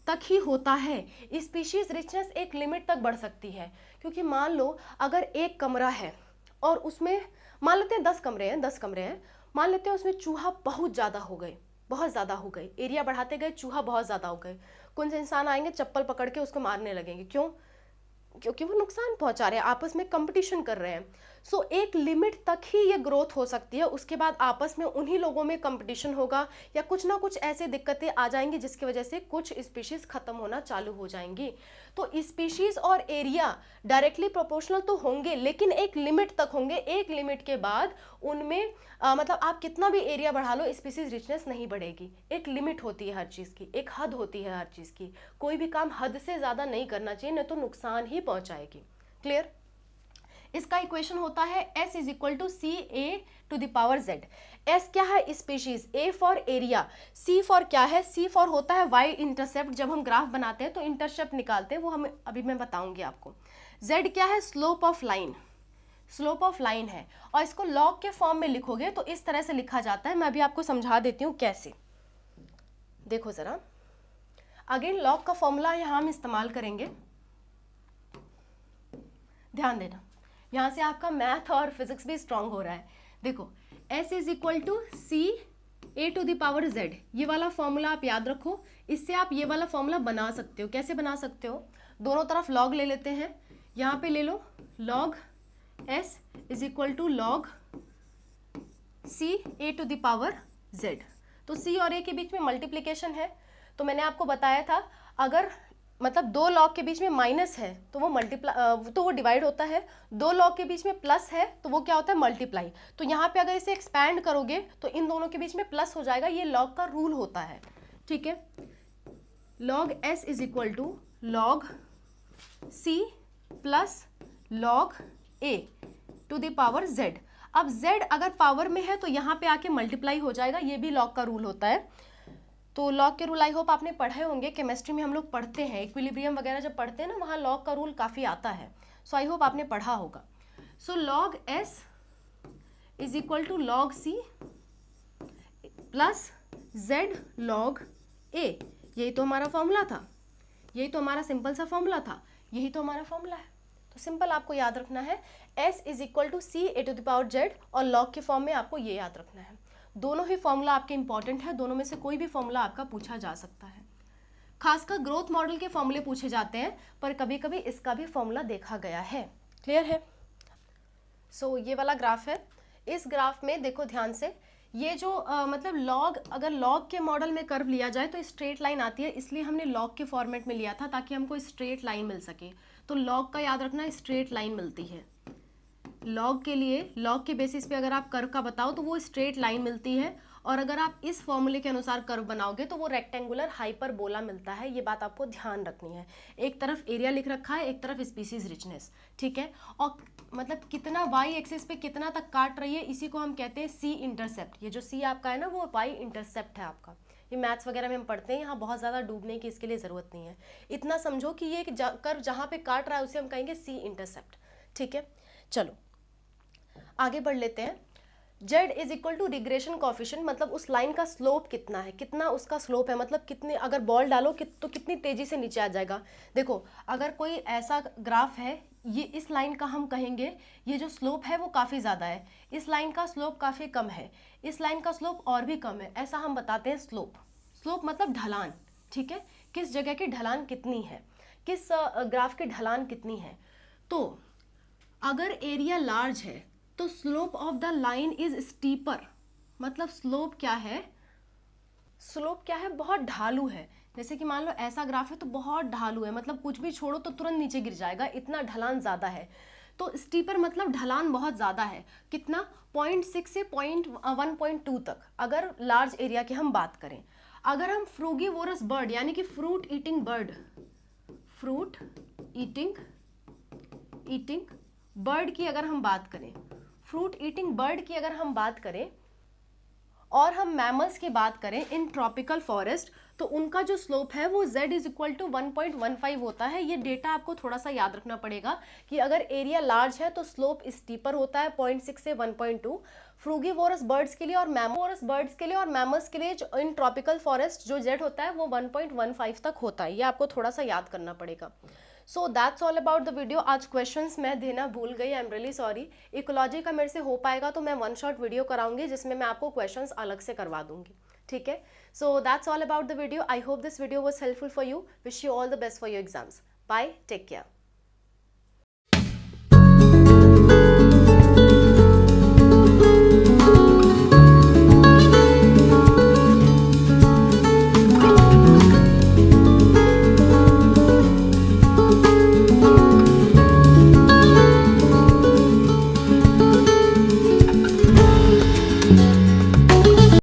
तक ही होता है। स्पीशीज रिचनेस एक लिमिट तक बढ़ सकती है, क्योंकि मान लो अगर एक कमरा है और उसमें मान लेते हैं 10 कमरे हैं, मान लेते हैं उसमें चूहा बहुत ज़्यादा हो गए, एरिया बढ़ाते गए चूहा बहुत ज़्यादा हो गए। कुछ इंसान आएंगे चप्पल पकड़ के उसको मारने लगेंगे। क्यों? क्योंकि वो नुकसान पहुंचा रहे हैं, आपस में कंपटीशन कर रहे हैं। सो एक लिमिट तक ही ये ग्रोथ हो सकती है, उसके बाद आपस में उन्हीं लोगों में कंपटीशन होगा या कुछ ना कुछ ऐसे दिक्कतें आ जाएंगी जिसकी वजह से कुछ स्पीशीज खत्म होना चालू हो जाएंगी। तो स्पीशीज और एरिया डायरेक्टली प्रोपोर्शनल तो होंगे, लेकिन एक लिमिट तक होंगे। एक लिमिट के बाद उनमें मतलब आप कितना भी एरिया बढ़ा लो स्पीशीज रिचनेस नहीं बढ़ेगी। एक लिमिट होती है हर चीज़ की, एक हद होती है हर चीज़ की। कोई भी काम हद से ज़्यादा नहीं करना चाहिए, नहीं तो नुकसान ही पहुंचाएगी। क्लियर? इसका इक्वेशन होता है S is equal to C A to the power Z। S क्या है? Species, A for area, C for क्या है? C फॉर होता है Y इंटरसेप्ट। जब हम ग्राफ बनाते हैं तो इंटरसेप्ट निकालते हैं, वो हमें अभी मैं बताऊंगी आपको। Z क्या है? Slope of line, slope of line है। और इसको लॉग के फॉर्म में लिखोगे तो इस तरह से लिखा जाता है। मैं अभी आपको समझा देती हूँ कैसे। देखो जरा, अगेन लॉग का फॉर्मूला यहाँ हम इस्तेमाल करेंगे, ध्यान देना। यहाँ से आपका मैथ और फिजिक्स भी स्ट्रांग हो रहा है। देखो, S is equal to C A to the power Z। ये वाला फॉर्मूला आप याद रखो, इससे आप ये वाला फॉर्मूला बना सकते हो। कैसे बना सकते हो? दोनों तरफ लॉग ले लेते हैं, यहाँ पे ले लो log S is equal to log C A to the power Z। तो C और A के बीच में मल्टीप्लीकेशन है, तो मैंने आपको बताया था अगर मतलब 2 लॉग के बीच में माइनस है तो वो डिवाइड होता है, 2 लॉग के बीच में प्लस है तो वो क्या होता है? मल्टीप्लाई। तो यहाँ पे अगर इसे एक्सपैंड करोगे तो इन दोनों के बीच में प्लस हो जाएगा। ये लॉग का रूल होता है, ठीक है। Log S is equal to log C plus log A to the power Z। अब Z अगर पावर में है तो यहाँ पे आके मल्टीप्लाई हो जाएगा, ये भी लॉग का रूल होता है। तो लॉग के रूल आई होप आपने पढ़े होंगे, केमिस्ट्री में हम लोग पढ़ते हैं, इक्विलिब्रियम वगैरह जब पढ़ते हैं ना, वहाँ लॉग का रूल काफ़ी आता है। सो आई होप आपने पढ़ा होगा। So log S is equal to log C plus Z log A। यही तो हमारा फॉर्मूला था, यही तो हमारा सिंपल सा फॉर्मूला था, यही तो हमारा फॉर्मूला है। तो सिंपल आपको याद रखना है S is equal to C A to the power Z, और लॉग के फॉर्म में आपको ये याद रखना है। दोनों ही फॉर्मूला आपके इंपॉर्टेंट है, दोनों में से कोई भी फॉर्मूला आपका पूछा जा सकता है। खासकर ग्रोथ मॉडल के फॉर्मूले पूछे जाते हैं, पर कभी कभी इसका भी फॉर्मूला देखा गया है। क्लियर है? सो ये वाला ग्राफ है। इस ग्राफ में देखो ध्यान से, ये जो मतलब लॉग, अगर लॉग के मॉडल में कर्व लिया जाए तो स्ट्रेट लाइन आती है, इसलिए हमने लॉग के फॉर्मेट में लिया था ताकि हमको स्ट्रेट लाइन मिल सके। तो लॉग का याद रखना, स्ट्रेट लाइन मिलती है लॉग के लिए। लॉग के बेसिस पे अगर आप कर्व का बताओ तो वो स्ट्रेट लाइन मिलती है, और अगर आप इस फॉर्मूले के अनुसार कर्व बनाओगे तो वो रेक्टेंगुलर हाइपरबोला मिलता है। ये बात आपको ध्यान रखनी है। एक तरफ एरिया लिख रखा है, एक तरफ स्पीसीज रिचनेस, ठीक है। और मतलब कितना वाई एक्सिस पे कितना तक काट रही है, इसी को हम कहते हैं सी इंटरसेप्ट। ये जो सी आपका है ना, वो वाई इंटरसेप्ट है आपका। ये मैथ्स वगैरह में हम पढ़ते हैं, यहाँ बहुत ज़्यादा डूबने की इसके लिए ज़रूरत नहीं है। इतना समझो कि ये कर्व जहाँ पे काट रहा है उसे हम कहेंगे सी इंटरसेप्ट, ठीक है। चलो आगे बढ़ लेते हैं। Z is equal to regression coefficient, मतलब उस लाइन का स्लोप कितना है, कितना उसका स्लोप है, मतलब कितने अगर बॉल डालो तो कितनी तेजी से नीचे आ जाएगा। देखो अगर कोई ऐसा ग्राफ है, ये इस लाइन का हम कहेंगे ये जो स्लोप है वो काफ़ी ज़्यादा है, इस लाइन का स्लोप काफ़ी कम है, इस लाइन का स्लोप और भी कम है, ऐसा हम बताते हैं स्लोप। स्लोप मतलब ढलान, ठीक है, किस जगह की ढलान कितनी है, किस ग्राफ की ढलान कितनी है। तो अगर एरिया लार्ज है तो slope of the line is steeper, मतलब स्लोप क्या है, स्लोप क्या है, बहुत ढालू है, जैसे कि मान लो ऐसा ग्राफ है तो बहुत ढालू है, मतलब कुछ भी छोड़ो तो तुरंत नीचे गिर जाएगा, इतना ढलान ज़्यादा है। तो स्टीपर मतलब ढलान बहुत ज़्यादा है, कितना 0.6 से 1.2 तक, अगर लार्ज एरिया की हम बात करें। अगर हम फ्रूगीवोरस बर्ड यानी कि फ्रूट ईटिंग बर्ड की अगर हम बात करें, फ्रूट ईटिंग बर्ड की अगर हम बात करें और हम मैमल्स की बात करें इन ट्रॉपिकल फॉरेस्ट, तो उनका जो स्लोप है वो z इज इक्वल टू 1.15 होता है। ये डेटा आपको थोड़ा सा याद रखना पड़ेगा कि अगर एरिया लार्ज है तो स्लोप स्टीपर होता है 0.6 से 1.2 फ्रूगीवोरस बर्ड्स के लिए और मैमल्स के लिए जो इन ट्रॉपिकल फॉरेस्ट जो z होता है वो 1.15 तक होता है। ये आपको थोड़ा सा याद करना पड़ेगा। सो that's all about the video. आज क्वेश्चंस मैं देना भूल गई, I am really sorry. Ecology का मेरे से हो पाएगा तो मैं वन शॉट वीडियो कराऊंगी जिसमें मैं आपको क्वेश्चंस अलग से करवा दूंगी, ठीक है। So that's all about the video. I hope this video was helpful for you. Wish you all the best for your exams. Bye, take care.